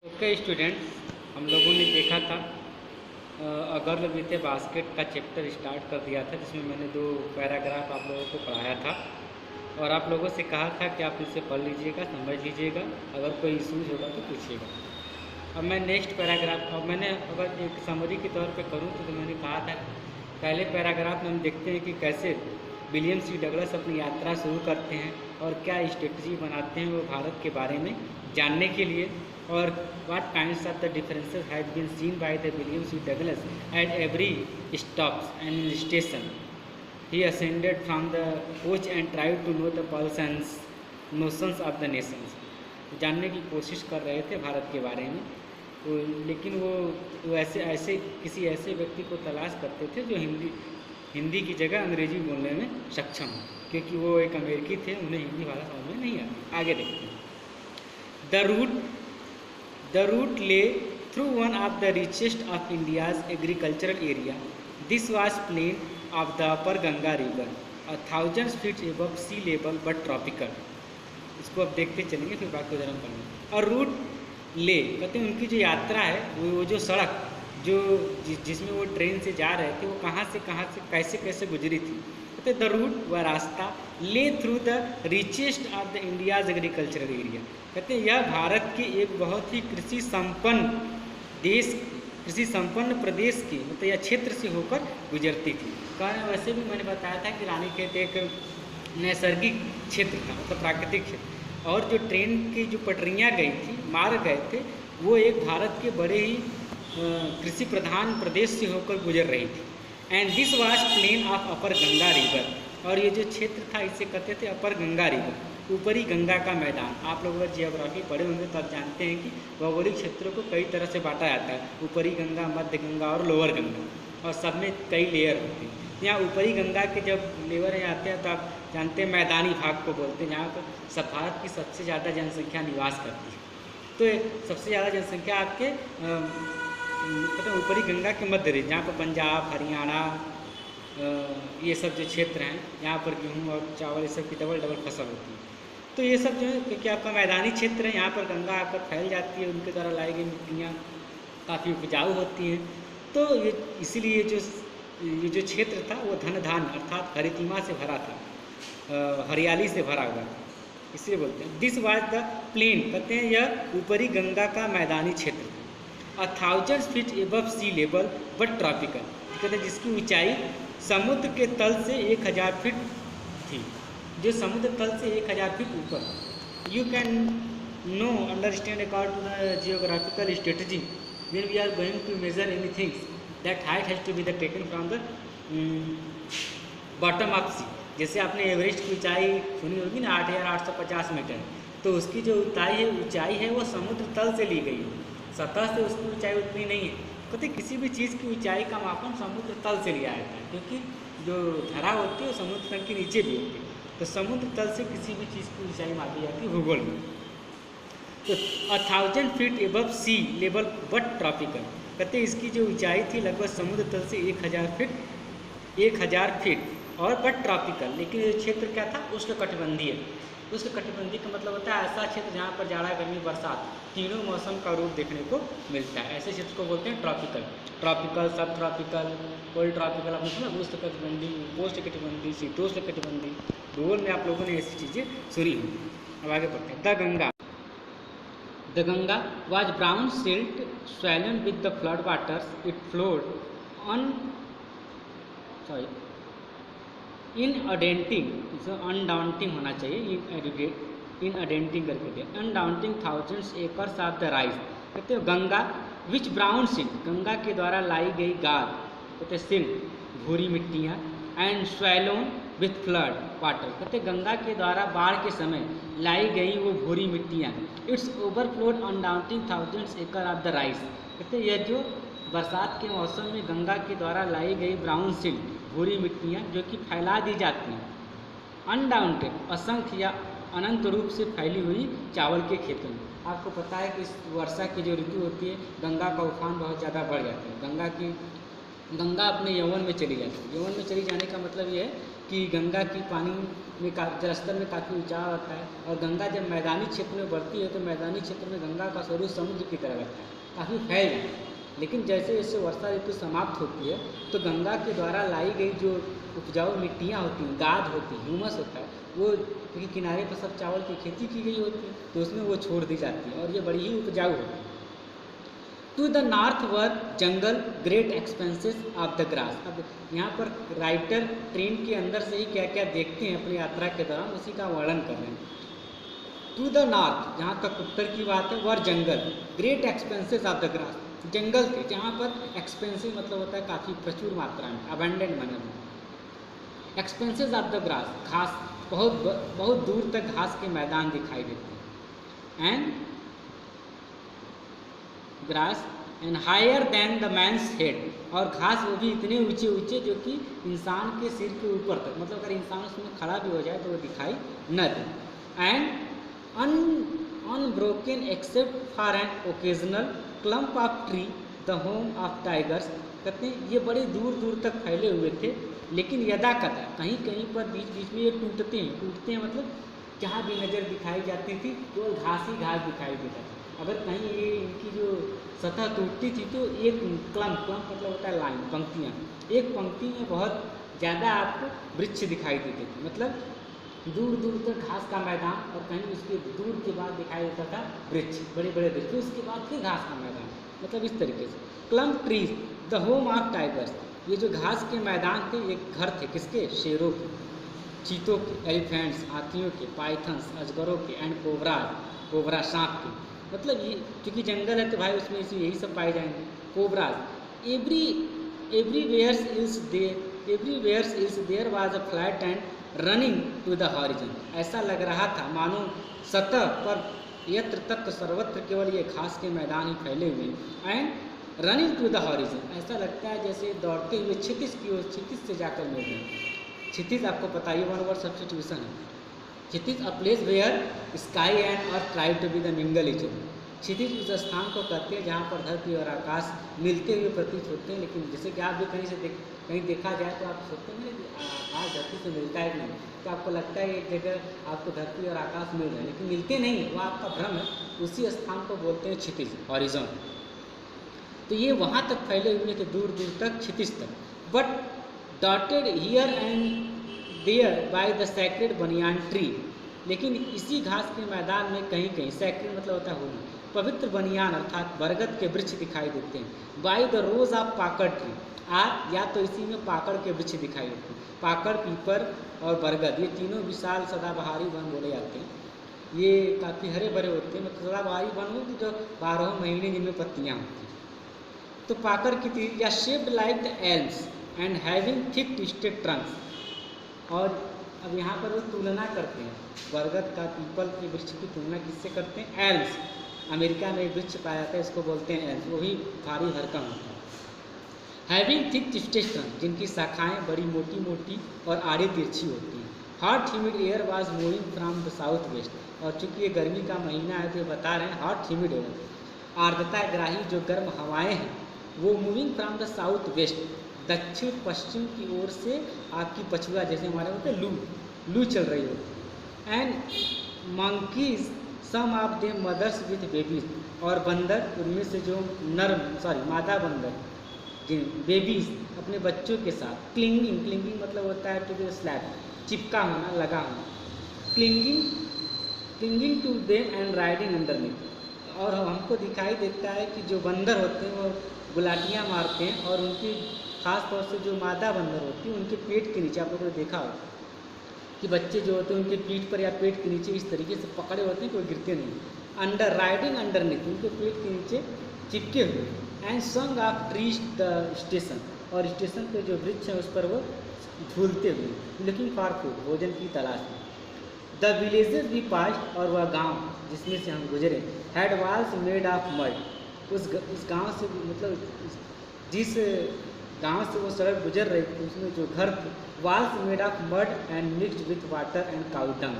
Okay students, हम लोगों ने देखा था a girl with A basket का चैप्टर स्टार्ट कर दिया था, जिसमें मैंने 2 पैराग्राफ आप लोगों को पढ़ाया था और आप लोगों से कहा था कि आप इसे पढ़ लीजिएगा, समझ लीजिएगा, अगर कोई इशूज़ होगा तो पूछिएगा। अब मैं नेक्स्ट पैराग्राफ, अब मैंने अगर एक समरी के तौर पे करूँ तो मैंने कहा था पहले पैराग्राफ में हम देखते हैं कि कैसे विलियम सी डगलस अपनी यात्रा शुरू करते हैं और क्या स्ट्रेटजी बनाते हैं वो भारत के बारे में जानने के लिए, और what kinds of the differences had been seen by the William C. Douglas at every stops and station. He ascended from the coach and tried to know the pulse and notions of the nations. जानने की कोशिश कर रहे थे भारत के बारे में लेकिन वो ऐसे किसी ऐसे व्यक्ति को तलाश करते थे जो हिंदी की जगह अंग्रेजी बोलने में सक्षम हो, क्योंकि वो एक अमेरिकी थे, उन्हें हिंदी भाषा समझ में नहीं आती। आगे देखते हैं। The route lay through one of the richest of India's agricultural area. This was plain of the upper Ganga river, 1,000 feet above sea level but tropical. इसको अब देखते चलेंगे, फिर बाकी उधर हम पढ़ेंगे। और रूट ले कहते हैं उनकी जो यात्रा है, वो जो सड़क जो जिसमें वो ट्रेन से जा रहे थे, वो कहाँ से कैसे कैसे गुजरी थी। कहते द रूट व रास्ता ले through the richest of the India's agricultural area. कहते हैं यह भारत के एक बहुत ही कृषि संपन्न प्रदेश के मतलब यह क्षेत्र से होकर गुजरती थी। कारण वैसे भी मैंने बताया था कि रानीखेत एक नैसर्गिक क्षेत्र था, मतलब प्राकृतिक क्षेत्र, और जो ट्रेन की जो पटरियाँ गई थी, मार्ग गए थे, वो एक भारत के बड़े ही कृषि प्रधान प्रदेश से होकर गुजर रही थी। And this was plain of upper Ganga river, और ये जो क्षेत्र था इसे कहते थे अपर गंगा रिवर, ऊपरी गंगा का मैदान। आप लोग अगर जियोग्राफी पढ़े होंगे तब जानते हैं कि भौगोलिक क्षेत्रों को कई तरह से बांटा जाता है, ऊपरी गंगा, मध्य गंगा और लोअर गंगा, और सब में कई लेयर होते हैं। यहाँ ऊपरी गंगा के जब लेवर में आते हैं तो आप जानते हैं मैदानी भाग को बोलते हैं, जहाँ पर भारत की सबसे ज़्यादा जनसंख्या निवास करती है। तो सबसे ज़्यादा जनसंख्या आपके मतलब ऊपरी गंगा के मध्य रेंज, जहाँ पर पंजाब, हरियाणा, ये सब जो क्षेत्र हैं, यहाँ पर गेहूँ और चावल ये सब की डबल फसल होती है। तो ये सब जो है क्योंकि आपका मैदानी क्षेत्र है, यहाँ पर गंगा आकर फैल जाती है, उनके द्वारा लाई गई मिट्टियाँ काफ़ी उपजाऊ होती हैं। तो ये इसीलिए ये जो क्षेत्र था वो धन धान अर्थात हरितिमा से भरा था, हरियाली से भरा हुआ था, इसलिए बोलते हैं दिस वाज द प्लेन। कहते हैं यह ऊपरी गंगा का मैदानी क्षेत्र था, 1,000 feet above sea level but tropical. कहते हैं जिसकी ऊंचाई समुद्र के तल से 1,000 फीट थी, जो समुद्र तल से 1,000 फीट ऊपर। You can no understand according to the geographical strategy when we are going to measure anything that height has to be the taken from the bottom of sea. जैसे आपने एवरेस्ट की ऊंचाई सुनी होगी ना, 8,850 मीटर, तो उसकी जो ऊंचाई है वो समुद्र तल से ली गई है, सतह से उसकी ऊंचाई उतनी नहीं है। कहते किसी भी चीज़ की ऊंचाई का मापन समुद्र तल से लिया जाता है, क्योंकि जो धरा होती है वो समुद्र तल के नीचे भी होती है, तो समुद्र तल से किसी भी चीज़ की ऊंचाई मापी जाती है भूगोल में। तो 1,000 feet above sea level but tropical. कहते इसकी जो ऊंचाई थी लगभग समुद्र तल से 1,000 फीट और बट ट्रॉपिकल, लेकिन ये क्षेत्र क्या था, उष्णकटिबंधीय। उष्णकटिबंधीय का मतलब होता है ऐसा क्षेत्र जहाँ पर जाड़ा, गर्मी, बरसात तीनों मौसम का रूप देखने को मिलता है। ऐसे क्षेत्र को बोलते हैं ट्रॉपिकल, सब ट्रॉपिकल, कोल्ड ट्रॉपिकल, आपने सुना, उष्णकटिबंधीय, उपोष्णकटिबंधीय, शीतोष्णकटिबंधीय। भूगोल में आप लोगों ने ऐसी चीज़ें सुनी होंगी। अब आगे बढ़ते हैं। The Ganga was brown silt swollen with the flood waters. It flowed undaunting होना चाहिए, undaunting करके दिया, undaunting thousands acres of the rise। कहते हो गंगा विच ब्राउन सिल्ट, गंगा के द्वारा लाई गई गाद, कहते सिल्ट भूरी मिट्टियाँ, एंड स्वैलोन विथ फ्लड वाटर। कहते गंगा के द्वारा बाढ़ के समय लाई गई वो भूरी मिट्टियाँ, इट्स ओवरफ्लोड अनडाउंटिंग थाउजेंड्स एकड़ ऑफ द राइस। कहते यह जो बरसात के मौसम में गंगा के द्वारा लाई गई ब्राउन सिल्ट भूरी मिट्टियाँ जो कि फैला दी जाती हैं, अनडाउंटेड असंख्य या अनंत रूप से फैली हुई चावल के खेतों में। आपको पता है कि इस वर्षा की जो ऋतु होती है, गंगा का उफान बहुत ज़्यादा बढ़ जाता है, गंगा अपने यौवन में चली जाती है। यौवन में चली जाने का मतलब ये है कि गंगा की पानी में जलस्तर में काफ़ी ऊंचाई होता है। और गंगा जब मैदानी क्षेत्र में बढ़ती है तो मैदानी क्षेत्र में गंगा का स्वरूप समुद्र की तरह लगता है, काफ़ी फैल जाता है। लेकिन जैसे जैसे वर्षा ऋतु समाप्त होती है तो गंगा के द्वारा लाई गई जो उपजाऊ मिट्टियाँ होती हैं, गाद होती है, ह्यूमस होता है, वो क्योंकि किनारे पर सब चावल की खेती की गई होती है तो उसमें वो छोड़ दी जाती है और ये बड़ी ही उपजाऊ होती है। To the north were jungle great expanses of the grass. अब यहाँ पर राइटर ट्रेन के अंदर से ही क्या क्या देखते हैं अपनी यात्रा के दौरान उसी का वर्णन कर रहे हैं। टू द नॉर्थ, जहाँ तक उत्तर की बात है, were jungle great expanses of the grass, जंगल थे जहाँ पर एक्सपेंसिव मतलब होता है काफ़ी प्रचुर मात्रा में, अबेंडेंट माने में। एक्सपेंसेस ऑफ द ग्रास, घास, बहुत दूर तक घास के मैदान दिखाई देते हैं। And grass and higher than the man's head, और घास वो भी इतने ऊंचे ऊंचे जो कि इंसान के सिर के ऊपर तक, मतलब अगर इंसान उसमें खड़ा भी हो जाए तो वो दिखाई न दे। And unbroken except for an occasional clump of tree the home of tigers. कहते हैं ये बड़े दूर दूर तक फैले हुए थे, लेकिन यदा कदा कहीं कहीं पर बीच बीच में ये टूटते हैं मतलब जहाँ भी नज़र दिखाई जाती थी केवल घास ही घास दिखाई देता था। अगर कहीं ये इनकी जो सतह टूटती थी तो एक क्लम्प मतलब होता है लाइन, पंक्तियाँ, एक पंक्ति में बहुत ज़्यादा आपको वृक्ष दिखाई देते थे, मतलब दूर दूर तक घास का मैदान और कहीं उसके दूर के बाद दिखाई देता था वृक्ष, बड़े बड़े वृक्ष, उसके बाद फिर घास का मैदान, मतलब इस तरीके से। Clump trees the home of tigers, ये जो घास के मैदान थे ये घर थे किसके? शेरों के, चीतों के, एलिफेंट्स हाथियों के, पाइथन्स अजगरों के, एंड कोबरा सांप के। मतलब ये क्योंकि जंगल है तो भाई उसमें यही सब पाए जाएंगे। Cobras everywhere is there was a flat and running to the horizon. ऐसा लग रहा था मानो सतह पर यत्र तत्र सर्वत्र केवल ये घास के मैदान ही फैले हुए। And running to the horizon, ऐसा लगता है जैसे दौड़ते हुए क्षितिज की ओर, क्षितिज से जाकर मिल रहे हैं। क्षितिज आपको पता ही, वन वर्ड सब्स्टिट्यूशन है। क्षितिज a place where sky and earth try to be the mingle each other. क्षितिज उस स्थान को कहते हैं जहाँ पर धरती और आकाश मिलते हुए प्रतीत होते हैं, लेकिन जैसे कि आप भी कहीं देखा जाए तो आप सोचते हैं आकाश धरती से मिलता है कि नहीं, तो आपको लगता है एक जगह आपको धरती और आकाश मिल रहे हैं, लेकिन मिलते नहीं है, वो आपका भ्रम है। उसी स्थान को बोलते हैं क्षितिज, हॉरिजॉन। तो ये वहाँ तक फैले हुए थे, दूर दूर तक, क्षितिज तक। But dotted here and there by the sacred banyan tree, लेकिन इसी घास के मैदान में कहीं कहीं, सैक्रेड मतलब होता है होली, पवित्र बनियान अर्थात बरगद के वृक्ष दिखाई देते हैं। By the rose of Pakur tree, या तो इसी में पाकड़ के वृक्ष दिखाई देते हैं। पाकड़, पीपर और बरगद, ये तीनों विशाल सदाबहारी वन बोले जाते हैं। ये काफ़ी हरे भरे होते हैं, मतलब सदाबहारी वन होते जो 12 महीने जिनमें पत्तियाँ होती हैं। तो पाकड़ की या shaped like the elms and having thick twisted Trunks. और अब यहाँ पर वो तुलना करते हैं बरगद का, पीपल के वृक्ष की तुलना किससे करते हैं? एल्म्स। अमेरिका में एक वृक्ष पाया जाता है, इसको बोलते हैं एल्म्स, वही भारी भरकम होता है। हैविंग थिक ट्विस्टेड ट्रंक, जिनकी शाखाएं बड़ी मोटी मोटी और आड़ी तिरछी होती हैं। Hot humid air was moving from the south west, और चूंकि ये गर्मी का महीना है तो ये बता रहे हैं हॉट ह्यूमिड एयर, आर्द्रता ग्राही जो गर्म हवाएं हैं वो moving from the south west, दक्षिण पश्चिम की ओर से आपकी पछुआ, जैसे हमारे होते लू चल रही होती। And monkeys some of the mothers with babies, और बंदर उनमें से जो मादा बंदर जिन बेबीज अपने बच्चों के साथ, क्लिंगिंग मतलब होता है टू द स्लैब, चिपका होना, लगा होना, clinging to them and riding underneath. और हमको दिखाई देता है कि जो बंदर होते हैं वो गुलाटियाँ मारते हैं, और उनकी खास तौर से जो मादा बंदर होती है उनके पेट के नीचे, आप लोगों ने देखा हो कि बच्चे जो होते हैं उनके पीठ पर या पेट के नीचे इस तरीके से पकड़े होते हैं कि वो गिरते नहीं, राइडिंग अंडरनीथ, उनके पेट के नीचे चिपके हुए। एंड संग ऑफ ट्री द स्टेशन, और स्टेशन पे जो वृक्ष है उस पर वो झूलते हुए, लुकिंग फॉर फूड, भोजन की तलाश में। द विलेजेस भी पास्ट, और वह गांव जिसमें से हम गुजरे, had walls made of mud, उस गांव से, मतलब जिस गांव से वो सड़क गुजर रही थी उसमें जो घर थे, walls made of mud and mixed with water and cow dung,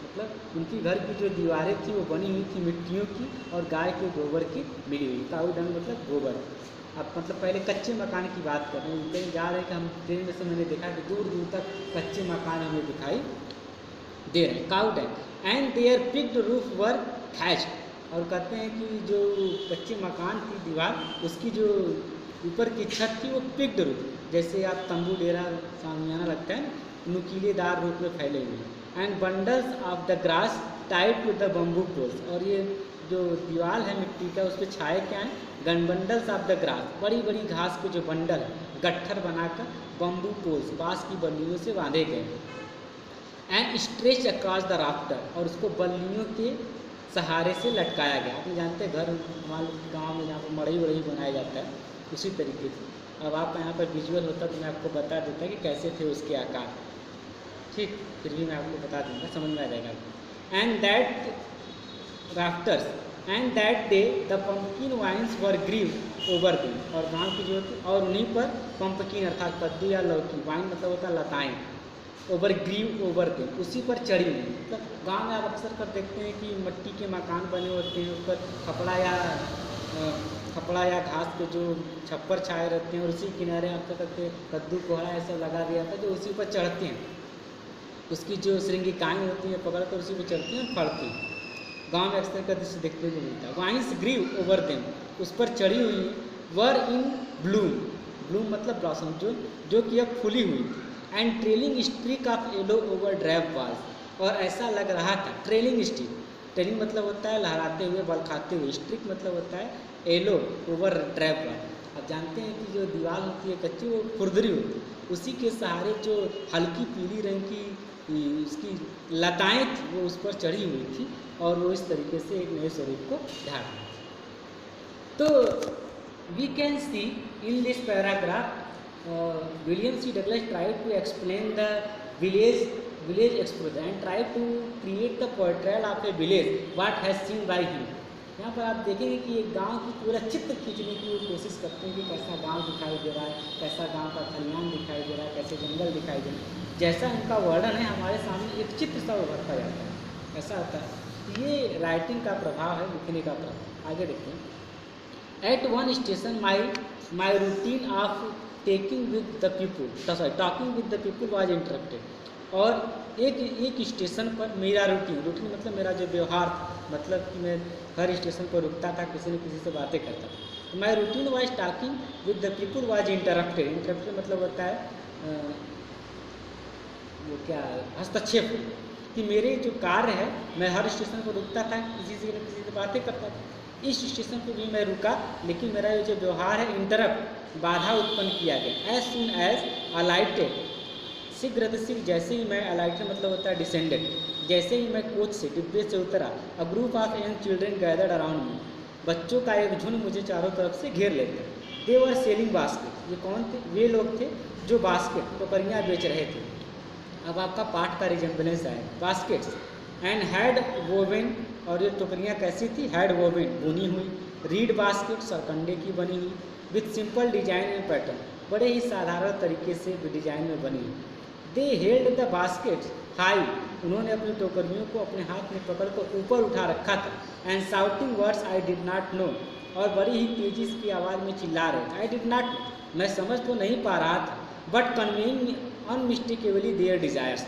मतलब उनकी घर की जो दीवारें थी वो बनी हुई थी मिट्टियों की और गाय के गोबर की मिली हुई। काउ डंग मतलब गोबर। अब मतलब पहले कच्चे मकान की बात कर रहे हैं, कहीं जा रहे हैं कि हम ट्रेन में से मैंने देखा कि दूर दूर तक कच्चे मकान हमें दिखाई दे रहे हैं, cow dung, and their peaked roofs were thatched. और कहते हैं कि जो कच्चे मकान की दीवार, उसकी जो ऊपर की छत थी वो पिक्ड रूफ, जैसे आप तंबू डेरा सामियाना लगता है, नुकीलेदार रूप में फैले हुए। And bundles of the grass tied to the bamboo poles, और ये जो दीवार है मिट्टी का उस पर छाए क्या है, gun bundles of the grass, बड़ी बड़ी घास के जो बंडल है गट्ठर बनाकर बम्बू पोल्स, बाँस की बल्लियों से बांधे गए। And stretch across the rafter, और उसको बल्लियों के सहारे से लटकाया गया। आप जानते हैं घर हमारे गाँव में जहाँ पर मड़ई वड़ई बनाया जाता है, उसी तरीके से। अब आप यहाँ पर विजुअल होता तो मैं आपको बता देता कि कैसे थे उसके आकार, ठीक, फिर भी मैं आपको बता दूँगा, समझ में आ जाएगा। And that rafters and that day the pumpkin vines were grew over the, और गाँव की जो थी, और उन्हीं पर पम्पकिन अर्थात कद्दू या लौकी, वाइन मतलब होता है लताएँ, ओवर ग्रीव ओवर दी, उसी पर चढ़ी हुई। मतलब गाँव में आप अक्सर कर देखते हैं कि मिट्टी के मकान बने होते हैं, ऊपर खपड़ा या घास के जो छप्पर छाए रहते हैं, और उसी किनारे आपका करके कद्दू कोहड़ा ऐसा लगा दिया था, जो उसी पर चढ़ते हैं, उसकी जो श्रृंगिकाएँ होती हैं पकड़ कर उसी पर चढ़ती हैं, फड़ती हैं। गाँव में अक्सर का दृश्य देखने को मिलता है। वाइन्स ग्रीव ओवर देम, उस पर चढ़ी हुई, वर इन ब्लूम, ब्लूम मतलब ब्लॉसम, जो कि अब फूली हुई थी। And trailing streak of yellow over drape walls, और ऐसा लग रहा था, ट्रेलिंग स्ट्रीक, ट्रेलिंग मतलब होता है लहराते हुए, बलखाते हुए, स्ट्रीक मतलब होता है येलो ओवर ड्रैप वाल। अब जानते हैं कि जो दीवार होती है कच्ची, वो खुरदरी होती है, उसी के सहारे जो हल्की पीली रंग की उसकी लताएँ थी वो उस पर चढ़ी हुई थी, और वो इस तरीके से एक नए स्वरूप को ढाल। तो we can see in this paragraph William C. Douglas tried to explain the village exposure and tried to create the portrayal of a village what has seen by him। यहाँ पर आप देखेंगे कि एक गांव की पूरा चित्र खींचने की कोशिश करते हैं कि कैसा गांव दिखाई दे रहा है, कैसा गांव का खलिहान दिखाई दे रहा है, कैसे जंगल दिखाई दे रहा है, जैसा उनका वर्णन है हमारे सामने एक चित्र सा उभरता जाता है, ऐसा होता है। ये राइटिंग का प्रभाव है, लिखने का प्रभाव। आगे देखते हैं। At one station my routine of talking with the people was interrupted, और एक स्टेशन पर मेरा रूटीन मतलब मेरा जो व्यवहार था, मतलब कि मैं हर स्टेशन पर रुकता था, किसी न किसी से बातें करता था। My routine was talking with the people was interrupted मतलब होता है वो क्या हस्तक्षेप, कि मेरे जो कार्य है, मैं हर स्टेशन पर रुकता था, किसी से न किसी से बातें करता था। इस स्टेशन पर भी मैं रुका, लेकिन मेरा ये जो व्यवहार है इंटरप्ट, बाधा उत्पन्न किया गया। एज सुन एज अलाइटेड, शीघ्र जैसे ही मैं अलाइटेड मतलब होता है डिसेंडेड, जैसे ही मैं कोच से डिब्बे से उतरा, a group of young children gathered around me, बच्चों का एक झुंड मुझे चारों तरफ से घेर लेते। दे वर सेलिंग बास्केट, ये कौन थे? वे लोग थे जो बास्केट टोकरियाँ बेच रहे थे। अब आपका पाठ का रिजेम्बलेंस है, बास्केट्स एंड हैड वोवेन, और ये टोकरियाँ कैसी थी? हैड वोवेन, बुनी हुई, रीड बास्केट, सरकंडे की बनी हुई, with simple design and pattern, बड़े ही साधारण तरीके से डिजाइन में बनी हुई। दे हेल्ड द बास्केट्स हाई, उन्होंने अपनी टोकरियों को अपने हाथ में पकड़ कर ऊपर उठा रखा था। And shouting words I did not know, और बड़ी ही तेजी की आवाज़ में चिल्ला रहे थे। आई डिड नॉट, मैं समझ तो नहीं पा रहा था, but conveying unmistakably their desires,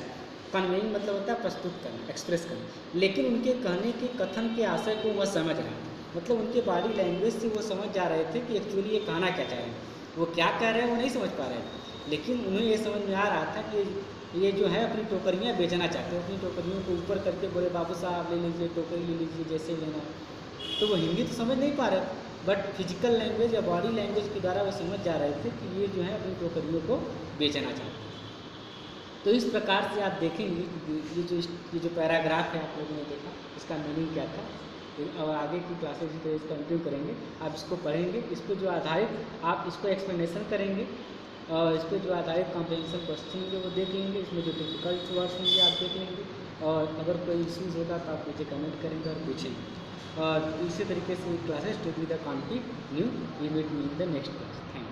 conveying मतलब होता है प्रस्तुत करना, एक्सप्रेस करना, लेकिन उनके कहने के कथन के आशय को वह समझ रहा था। मतलब उनके बॉडी लैंग्वेज से वो समझ जा रहे थे कि एक्चुअली ये कहना क्या चाह रहे हैं, वो क्या कह रहे हैं वो नहीं समझ पा रहे थे, लेकिन उन्हें ये समझ में आ रहा था कि ये जो है अपनी टोकरियाँ बेचना चाहते हैं, अपनी टोकरियों को ऊपर करके बोले बाबू साहब ले लीजिए टोकरी, ले लीजिए जैसे लेना। तो वो हिंदी तो समझ नहीं पा रहे थे, बट फिजिकल लैंग्वेज या बॉडी लैंग्वेज के द्वारा वो समझ जा रहे थे कि ये जो है अपनी टोकरियों को बेचना चाहते हैं। तो इस प्रकार से आप देखेंगे कि ये जो पैराग्राफ है आप लोगों ने देखा, इसका मीनिंग क्या था। और आगे की क्लासेज इसी तरह कंटिन्यू करेंगे, आप इसको पढ़ेंगे, इस पर जो आधारित आप इसको एक्सप्लेनेशन करेंगे, और इस पर जो आधारित कॉम्प्रिहेंशन क्वेश्चन होंगे वो देख लेंगे, इसमें जो डिफिकल्ट वर्ड्स होंगे आप देख लेंगे, और अगर कोई इश्यूज़ होगा तो आप मुझे कमेंट करेंगे और पूछेंगे। और इसी तरीके से classes to be the continue, we meet me in the next class. Thank you.